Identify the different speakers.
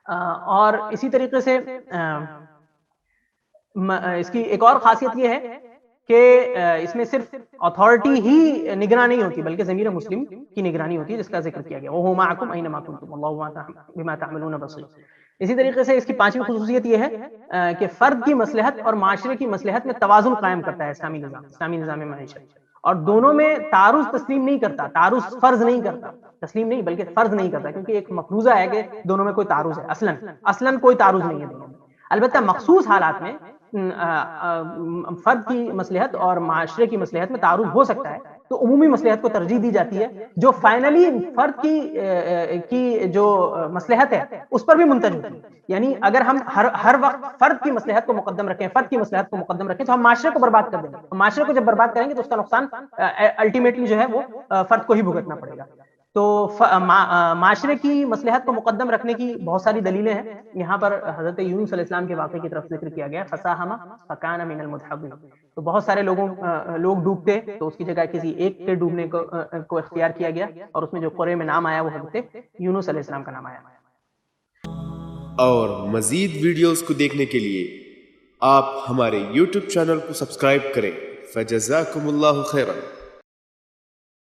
Speaker 1: اور اسی طریقے سے اس کی ایک اور خاصیت یہ ہے کہ اس میں صرف اتھارٹی ہی نگراں نہیں ہوتی بلکہ ضمیر مسلم کی نگرانی ہوتی ہے، جس کا ذکر کیا گیا وَهُوَ مَعَكُمْ أَيْنَمَا كُنتُمْ وَاللَّهُ بِمَا تَعْمَلُونَ بَصِيرٌ۔ اسی طریقے سے اس کی پانچویں خصوصیت یہ ہے کہ فرد کی مصلحت اور معاشرے کی مصلحت میں توازن قائم کرتا ہے اسلامی نظام معیشت، اور دونوں میں تعارض تسلیم نہیں کرتا، تعارض فرض نہیں کرتا، تسلیم نہیں بلکہ فرض نہیں کرتا، کیونکہ ایک مفروضہ ہے کہ دونوں میں کوئی تعارض ہے، اصلاً کوئی تعارض نہیں ہے دونوں میں۔ البتہ مخصوص حالات میں فرد کی مصلحت اور معاشرے کی مصلحت میں تعارض ہو سکتا ہے، تو عمومی مصلحت کو ترجیح دی جاتی ہے، جو فائنلی فرد کی جو مصلحت ہے اس پر بھی منتج ہوتی ہے۔ یعنی اگر ہم ہر وقت فرد کی مصلحت کو مقدم رکھیں، فرد کی مصلحت کو مقدم رکھیں، تو ہم معاشرے کو برباد کر دیں گے، معاشرے کو جب برباد کریں گے تو اس کا نقصان الٹیمیٹلی جو ہے وہ فرد کو ہی بھگتنا پڑے گا۔ تو معاشرے کی مصلحت کو مقدم رکھنے کی بہت ساری دلیلیں ہیں۔ یہاں پر حضرت یونس علیہ السلام کے واقعے کی طرف ذکر کیا گیا، فَسَاهَمَ فَكَانَ مِنَ الْمُدْحَضِينَ۔ تو بہت سارے لوگ ڈوبتے تو اس کی جگہ کسی ایک کے ڈوبنے کو اختیار کیا گیا، اور اس میں جو قرے میں نام آیا وہ حضرت یونس علیہ السلام کا نام آیا۔
Speaker 2: اور مزید ویڈیوز کو دیکھنے کے لیے آپ ہمارے YouTube چینل کو سبسکرائب کریں۔ فجزاکم اللہ خیرا۔